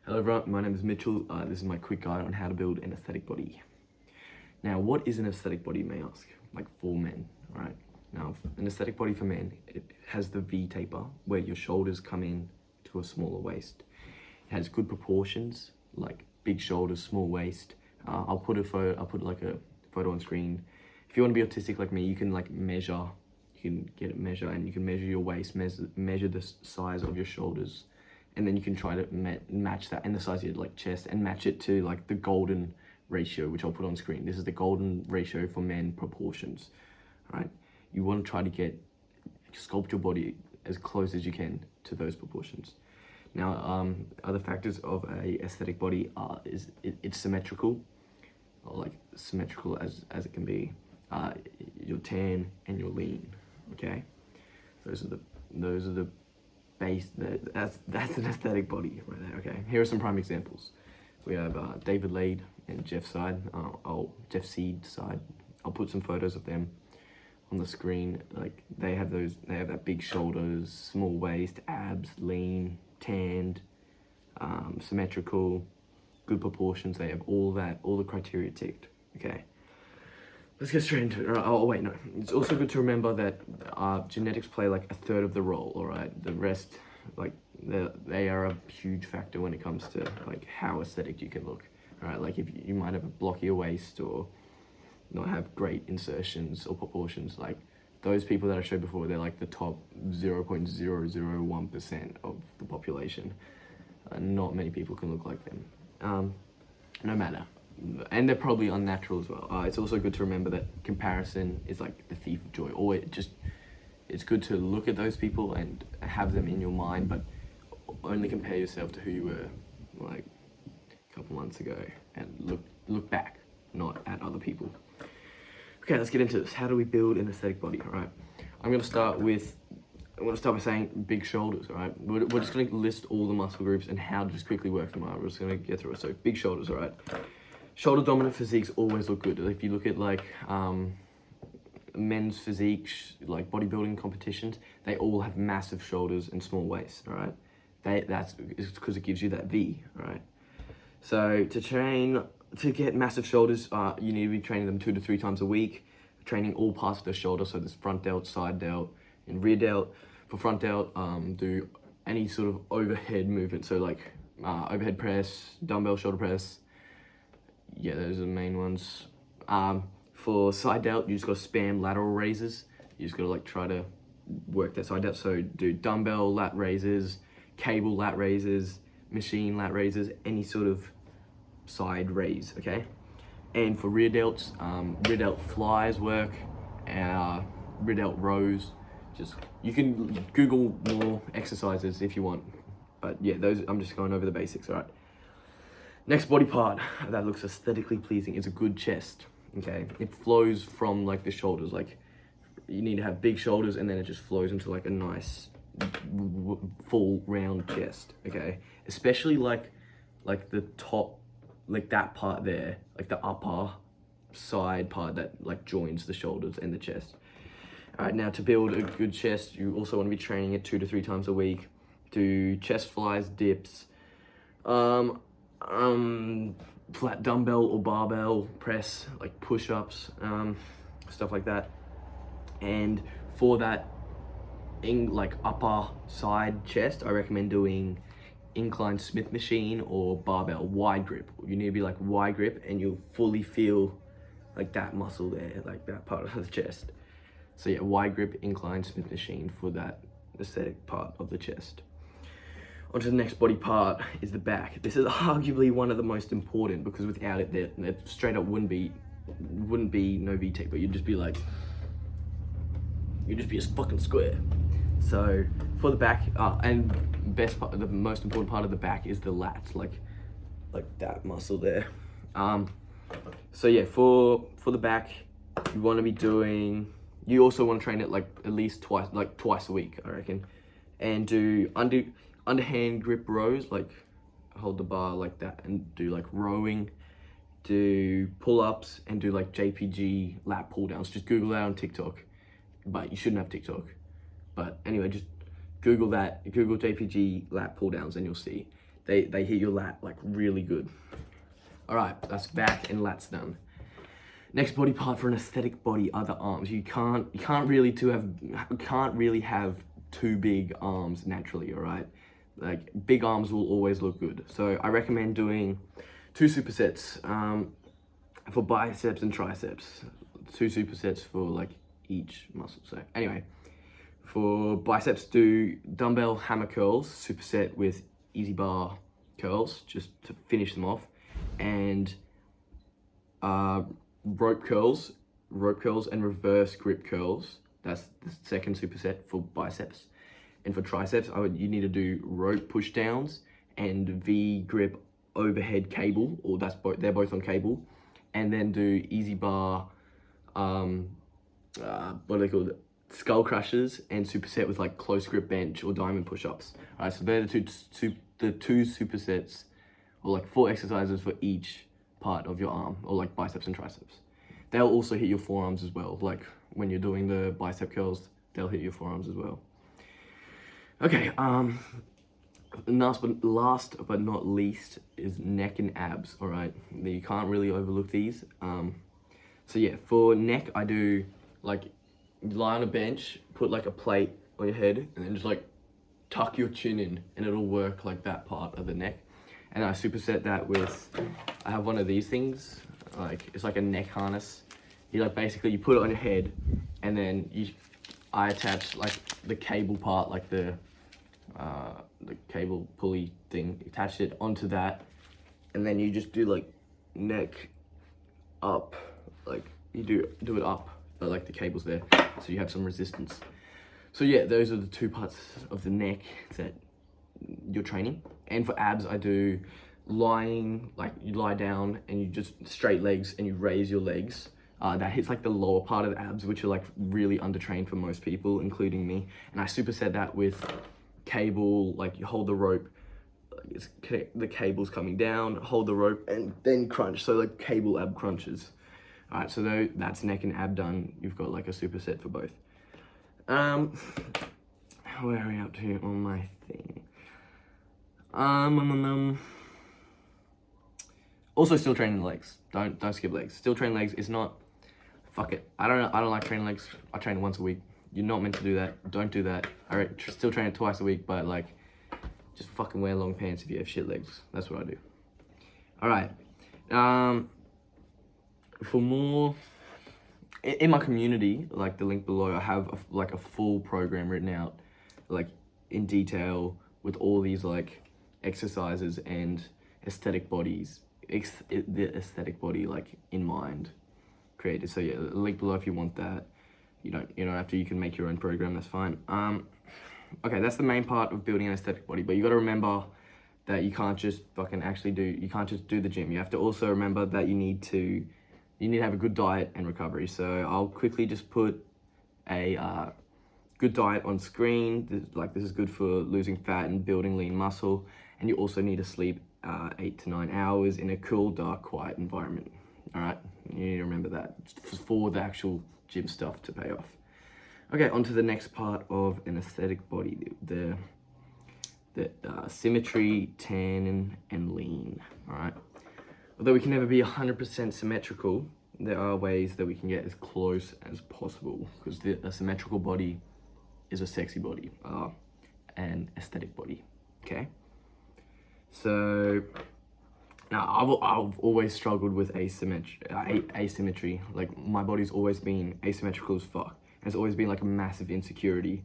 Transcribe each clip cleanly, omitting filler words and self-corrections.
Hello everyone, my name is Mitchell. This is my quick guide on how to build an aesthetic body. Now, what is an aesthetic body, you may ask? Like for men, right? Now, an aesthetic body for men, it has the V taper, where your shoulders come in to a smaller waist. It has good proportions, like big shoulders, small waist. I'll put a photo on screen. If you want to be autistic like me, you can measure, you can get a measure and you can measure your waist, measure the size of your shoulders, and then you can try to match that and the size of your chest and match it to the golden ratio, which I'll put on screen. This is the golden ratio for men proportions, right? You want to try to sculpt your body as close as you can to those proportions. Now, other factors of a aesthetic body it's symmetrical, or symmetrical as it can be. You're tan and you're lean, okay? Those are the base. That's an aesthetic body right there, okay? Here are some prime examples. We have David Lade and Jeff Seed side. I'll put some photos of them on the screen. They have that big shoulders, small waist, abs, lean, tanned, symmetrical, good proportions. They have all the criteria ticked, okay? Let's get straight into it. Oh wait, no. It's also good to remember that genetics play a third of the role, all right? The rest, they are a huge factor when it comes to how aesthetic you can look, all right? If you might have a blockier waist or not have great insertions or proportions, those people that I showed before, they're the top 0.001% of the population. Not many people can look like them, no matter. And they're probably unnatural as well. It's also good to remember that comparison is the thief of joy. Or it's good to look at those people and have them in your mind, but only compare yourself to who you were a couple months ago, and look back, not at other people. Okay, let's get into this. How do we build an aesthetic body? All right, I'm gonna start by saying big shoulders. All right, we're just gonna list all the muscle groups and how to just quickly work them out. We're just gonna get through it. So big shoulders. All right. Shoulder dominant physiques always look good. If you look at men's physiques, bodybuilding competitions, they all have massive shoulders and small waists, all right? That's because it gives you that V, all right? So to get massive shoulders, you need to be training them 2 to 3 times a week, training all parts of the shoulder. So there's front delt, side delt, and rear delt. For front delt, do any sort of overhead movement. So overhead press, dumbbell shoulder press. Yeah, those are the main ones. For side delt, you just gotta spam lateral raises. You just gotta try to work that side delt. So do dumbbell lat raises, cable lat raises, machine lat raises, any sort of side raise, okay? And for rear delts, rear delt flies work, rear delt rows. You can Google more exercises if you want. But yeah, I'm just going over the basics, all right? Next body part that looks aesthetically pleasing is a good chest, okay? It flows from the shoulders. You need to have big shoulders, and then it just flows into a nice full round chest, okay? Especially the top, that part there, the upper side part that joins the shoulders and the chest. All right, now to build a good chest, you also want to be training it 2 to 3 times a week. Do chest flies, dips, flat dumbbell or barbell press, push-ups, stuff like that. And for that upper side chest, I recommend doing incline Smith machine or barbell wide grip. You need to be wide grip, and you'll fully feel that muscle there, that part of the chest. So yeah, wide grip incline Smith machine for that aesthetic part of the chest. Onto the next body part is the back. This is arguably one of the most important, because without it, there straight up wouldn't be no V-tape, but you'd just be a fucking square. So for the back, and the most important part of the back is the lats, like that muscle there. So yeah, for the back, you also want to train it at least twice a week, I reckon, and do underhand grip rows, hold the bar like that and do rowing, do pull-ups, and do JPG lat pull downs. Just Google that on TikTok, but you shouldn't have TikTok. But anyway, just Google that, Google JPG lat pull downs, and you'll see. they hit your lat like really good. All right, that's back and lats done. Next body part for an aesthetic body are the arms. You can't really have too big arms naturally. All right, like big arms will always look good. So I recommend doing 2 supersets for biceps and triceps. 2 supersets for like each muscle. So anyway, for biceps, do dumbbell hammer curls, superset with easy bar curls, just to finish them off, and rope curls and reverse grip curls. That's the second superset for biceps. And for triceps, you need to do rope push downs and V grip overhead cable, or they're both on cable, and then do easy bar, what are they called? Skull crushers, and superset with like close grip bench or diamond push-ups. All right, so they're the two supersets, or like 4 exercises for each part of your arm, or like biceps and triceps. They'll also hit your forearms as well. Like when you're doing the bicep curls, they'll hit your forearms as well. Okay, last but not least is neck and abs. All right, you can't really overlook these. So yeah, for neck, I do like, you lie on a bench, put like a plate on your head, and then just like tuck your chin in, and it'll work like that part of the neck. And I superset that with, I have one of these things, like it's like a neck harness. You like basically you put it on your head, and then I attach like the cable part, like the cable pulley thing, attach it onto that, and then you just do like neck up, like you do it up, but like the cable's there, so you have some resistance. So yeah, those are the 2 parts of the neck that you're training. And for abs, I do lying, like you lie down and you just straight legs and you raise your legs. That hits like the lower part of the abs, which are like really undertrained for most people, including me. And I superset that with cable, like you hold the rope, the cable's coming down, hold the rope, and then crunch. So like cable ab crunches. All right, so that's neck and ab done. You've got like a superset for both. Where are we up to on my thing? Also still training the legs. Don't skip legs. Still train legs. It's not, fuck it. I don't like training legs. I train once a week. You're not meant to do that. Don't do that. All right, still train it twice a week, but like, just fucking wear long pants if you have shit legs. That's what I do. All right. For more, in my community, like the link below, I have a full program written out, like in detail, with all these like exercises and aesthetic bodies, the aesthetic body like in mind created. So yeah, link below if you want that. You don't have to, you can make your own program, that's fine. Okay, that's the main part of building an aesthetic body, but you got to remember that you can't just you can't just do the gym. You have to also remember that you need to have a good diet and recovery. So I'll quickly just put a good diet on screen. This is good for losing fat and building lean muscle. And you also need to sleep 8 to 9 hours in a cool, dark, quiet environment. All right, you need to remember that for the actual gym stuff to pay off. Okay, on to the next part of an aesthetic body, the symmetry, tan, and lean. All right. Although we can never be 100% symmetrical, there are ways that we can get as close as possible, because a symmetrical body is a sexy body, an aesthetic body, okay? So, now I've always struggled with asymmetry. Like, my body's always been asymmetrical as fuck. And it's always been like a massive insecurity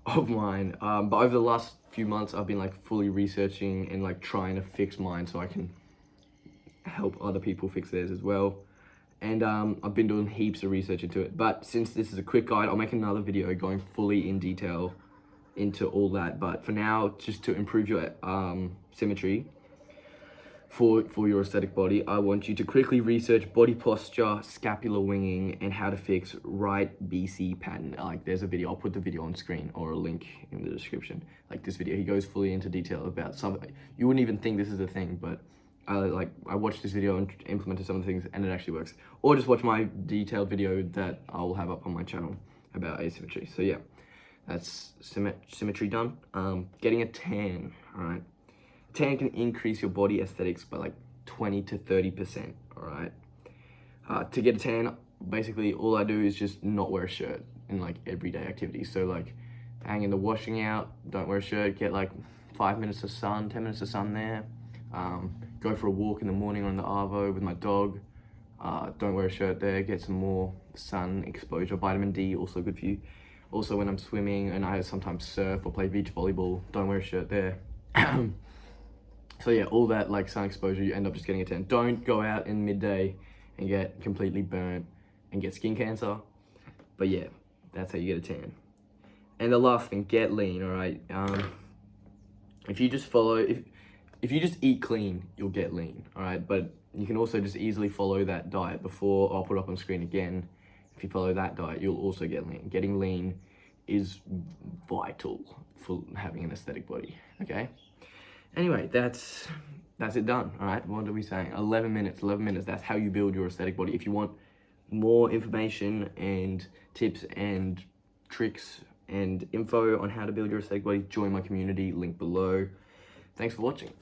of mine. But over the last few months, I've been like fully researching and like trying to fix mine so I can help other people fix theirs as well. And I've been doing heaps of research into it. But since this is a quick guide, I'll make another video going fully in detail into all that. But for now, just to improve your symmetry for your aesthetic body, I want you to quickly research body posture, scapular winging, and how to fix right BC pattern. Like, there's a video, I'll put the video on screen or a link in the description. Like this video, he goes fully into detail about some, you wouldn't even think this is a thing, but I watched this video and implemented some of the things, and it actually works. Or just watch my detailed video that I'll have up on my channel about asymmetry. So yeah, that's symmetry done. Getting a tan, all right? Tan can increase your body aesthetics by like 20 to 30%, all right? To get a tan, basically all I do is just not wear a shirt in like everyday activities. So like hanging the washing out, don't wear a shirt, get like 5 minutes of sun, 10 minutes of sun there. Go for a walk in the morning on the Arvo with my dog. Don't wear a shirt there, get some more sun exposure. Vitamin D, also good for you. Also when I'm swimming and I sometimes surf or play beach volleyball, don't wear a shirt there. So yeah, all that like sun exposure, you end up just getting a tan. Don't go out in midday and get completely burnt and get skin cancer. But yeah, that's how you get a tan. And the last thing, get lean, all right? If you just follow, if you just eat clean, you'll get lean, all right? But you can also just easily follow that diet before. I'll put it up on screen again. If you follow that diet, you'll also get lean. Getting lean is vital for having an aesthetic body, okay? Anyway, that's it done, all right? What are we saying? 11 minutes, that's how you build your aesthetic body. If you want more information and tips and tricks and info on how to build your aesthetic body, join my community, link below. Thanks for watching.